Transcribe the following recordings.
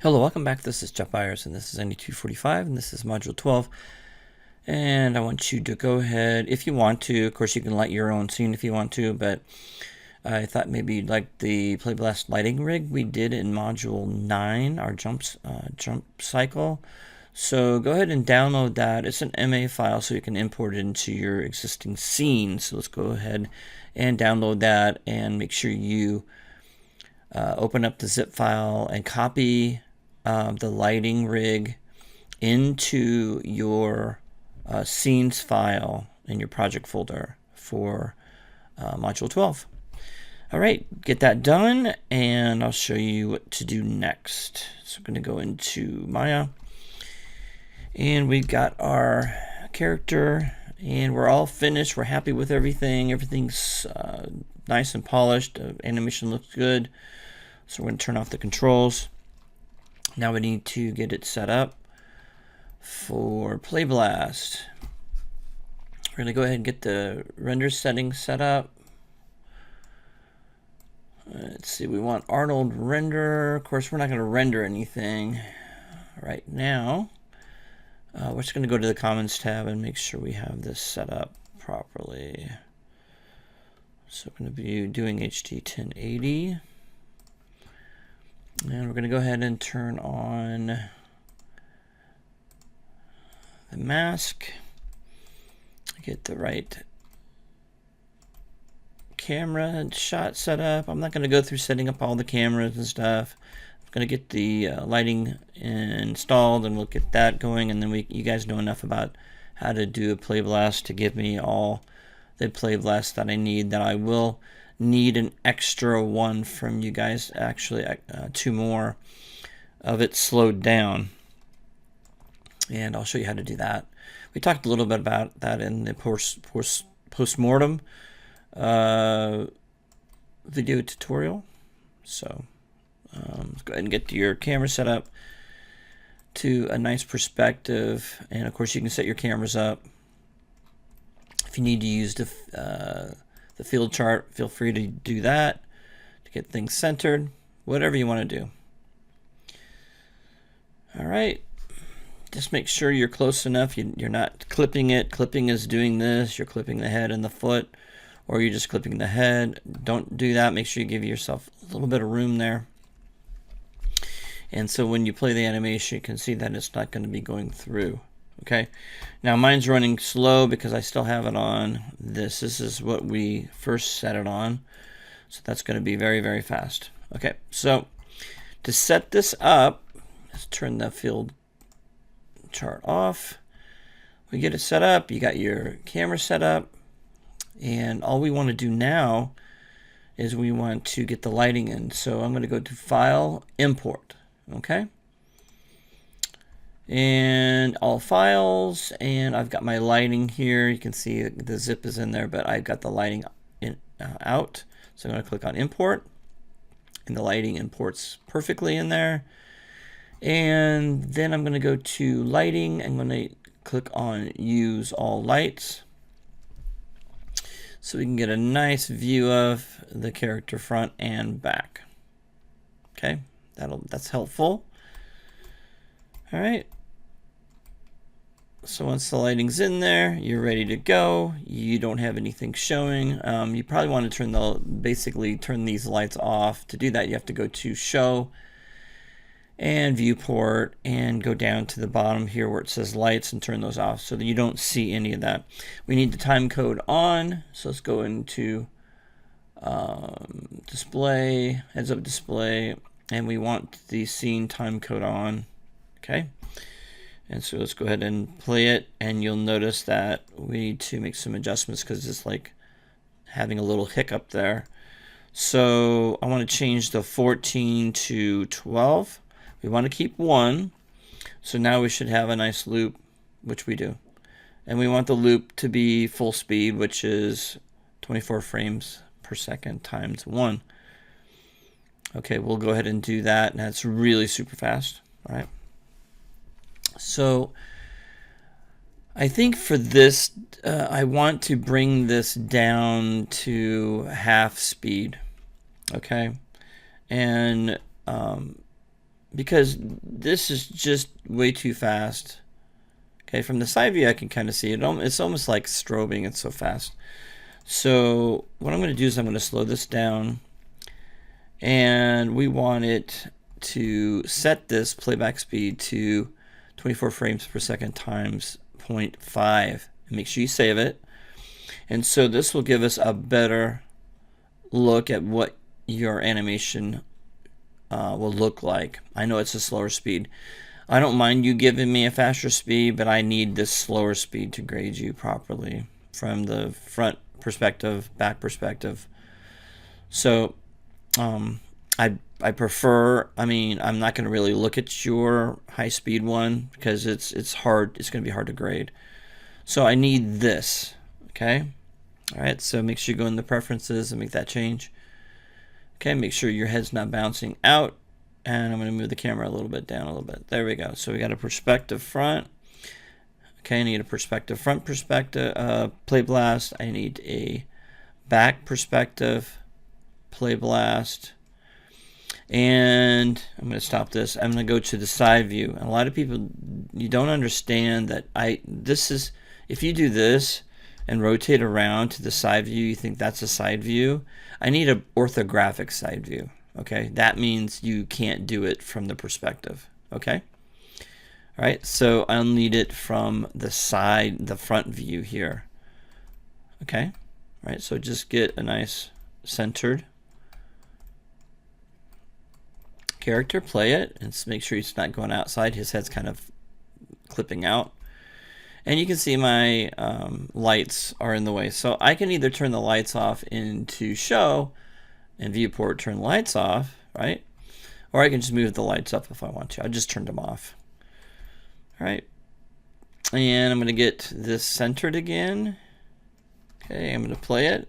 Hello, welcome back. This is Jeff Byers, and this is NE245, and this is Module 12. And I want you to go ahead, if you want to, of course you can light your own scene if you want to, but I thought maybe you'd like the PlayBlast lighting rig we did in Module 9, our jump cycle. So go ahead and download that. It's an MA file, so you can import it into your existing scene. So let's go ahead and download that, and make sure you open up the zip file and copy the lighting rig into your scenes file in your project folder for Module 12. All right, get that done, and I'll show you what to do next. So I'm going to go into Maya, and we've got our character, and we're all finished. We're happy with everything. Everything's nice and polished. The animation looks good. So we're going to turn off the controls. Now we need to get it set up for PlayBlast. We're going to go ahead and get the render settings set up. Let's see, we want Arnold render. Of course, we're not going to render anything right now. We're just going to go to the Commons tab and make sure we have this set up properly. So we're going to be doing HD 1080. And we're going to go ahead and turn on the mask. Get the right camera shot set up. I'm not going to go through setting up all the cameras and stuff. I'm going to get the lighting installed, and we'll get that going. And then you guys know enough about how to do a PlayBlast to give me all the PlayBlast that I need. That I will need an extra one from you guys, actually 2 more of it slowed down, and I'll show you how to do that. We talked a little bit about that in the post-mortem video tutorial. So let's go ahead and get your camera set up to a nice perspective, and of course you can set your cameras up. If you need to use the field chart, feel free to do that to get things centered, whatever you want to do. All right, just make sure you're close enough. You're not clipping it. Clipping is doing this. You're clipping the head and the foot, or you're just clipping the head. Don't do that. Make sure you give yourself a little bit of room there. And so when you play the animation, you can see that it's not going to be going through. Okay, now mine's running slow because I still have it on this. This is what we first set it on. So that's going to be very, very fast. Okay, so to set this up, let's turn the field chart off. We get it set up. You got your camera set up. And all we want to do now is we want to get the lighting in. So I'm going to go to File, Import. Okay. And all files, and I've got my lighting here. You can see the zip is in there, but I've got the lighting out. So I'm going to click on import, and the lighting imports perfectly in there. And then I'm going to go to lighting. I'm going to click on use all lights, so we can get a nice view of the character front and back. Okay, that's helpful. All right. So once the lighting's in there, you're ready to go. You don't have anything showing. You probably want to basically turn these lights off. To do that, you have to go to Show and Viewport and go down to the bottom here where it says Lights and turn those off so that you don't see any of that. We need the time code on. So let's go into Display, Heads-Up Display, and we want the scene time code on. Okay. And so let's go ahead and play it, and you'll notice that we need to make some adjustments because it's like having a little hiccup there. So I want to change the 14 to 12. We want to keep 1. So now we should have a nice loop, which we do. And we want the loop to be full speed, which is 24 frames per second times 1. Okay, we'll go ahead and do that, and that's really super fast. All right. So I think for this, I want to bring this down to half speed. Okay. And because this is just way too fast. Okay, from the side view I can kind of see it. It's almost like strobing, it's so fast. So what I'm going to do is I'm going to slow this down, and we want it to set this playback speed to 24 frames per second times 0.5, and make sure you save it. And so this will give us a better look at what your animation will look like. I know it's a slower speed. I don't mind you giving me a faster speed, but I need this slower speed to grade you properly from the front perspective, back perspective. So I prefer, I'm not going to really look at your high speed one because it's hard. It's going to be hard to grade. So I need this. Okay. All right. So make sure you go in the preferences and make that change. Okay. Make sure your head's not bouncing out. And I'm going to move the camera a little bit down a little bit. There we go. So we got a perspective front. Okay, I need a perspective front perspective play blast. I need a back perspective play blast. And I'm going to stop this. I'm going to go to the side view. And a lot of people, you don't understand that if you do this and rotate around to the side view, you think that's a side view. I need an orthographic side view. Okay, that means you can't do it from the perspective. Okay, all right, so I'll need it from the side, the front view here. Okay, all right, so just get a nice centered character, play it, and make sure he's not going outside. His head's kind of clipping out. And you can see my lights are in the way. So I can either turn the lights off into show and viewport, turn the lights off, right? Or I can just move the lights up if I want to. I just turned them off. All right. And I'm going to get this centered again. Okay, I'm going to play it.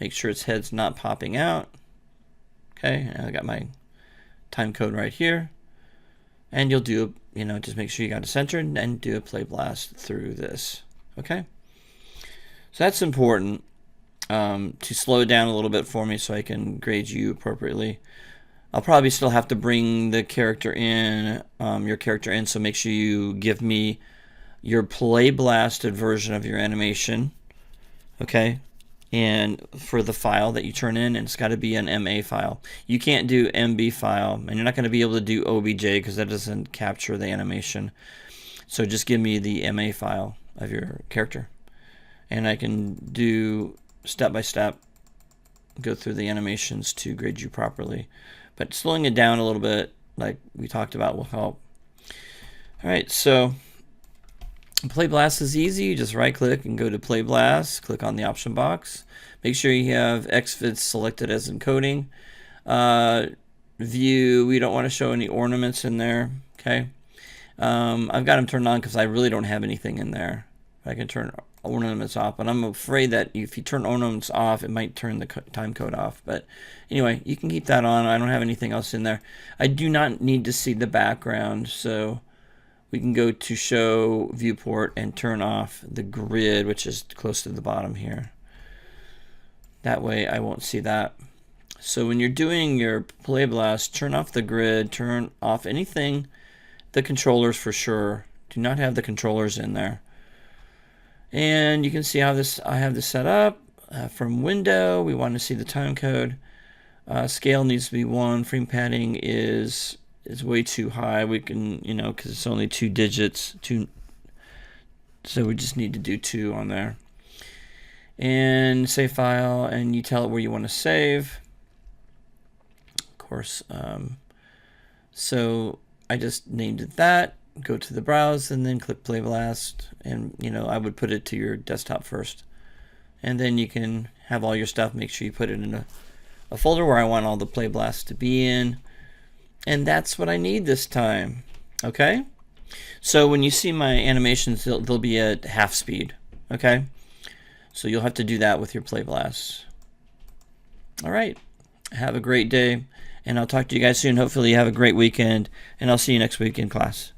Make sure its head's not popping out. Okay, and I got my time code right here. And you'll do, just make sure you got it centered and do a play blast through this. Okay. So that's important. To slow it down a little bit for me so I can grade you appropriately. I'll probably still have to bring the character in, your character in, so make sure you give me your play blasted version of your animation, okay? And for the file that you turn in, and it's got to be an MA file. You can't do MB file, and you're not going to be able to do OBJ because that doesn't capture the animation. So just give me the MA file of your character, and I can do step by step, go through the animations to grade you properly. But slowing it down a little bit, like we talked about, will help. All right, so Play Blast is easy. You just right click and go to Play Blast, click on the option box. Make sure you have XViz selected as encoding. View, we don't want to show any ornaments in there, okay? I've got them turned on because I really don't have anything in there. I can turn ornaments off, but I'm afraid that if you turn ornaments off, it might turn the time code off. But anyway, you can keep that on. I don't have anything else in there. I do not need to see the background, so we can go to show viewport and turn off the grid, which is close to the bottom here. That way I won't see that. So when you're doing your play blast, turn off the grid, turn off anything, the controllers for sure. Do not have the controllers in there. And you can see how I have this set up. From window, we want to see the time code. Scale needs to be 1. Frame padding is way too high. We can, because it's only 2 digits. So we just need to do 2 on there. And save file, and you tell it where you want to save. Of course. So I just named it that. Go to the browse and then click Play Blast, and I would put it to your desktop first, and then you can have all your stuff. Make sure you put it in a folder where I want all the Play Blasts to be in, and that's what I need this time. Okay, so when you see my animations, they'll be at half speed. Okay, so you'll have to do that with your Play Blasts. All right, have a great day, and I'll talk to you guys soon. Hopefully you have a great weekend, and I'll see you next week in class.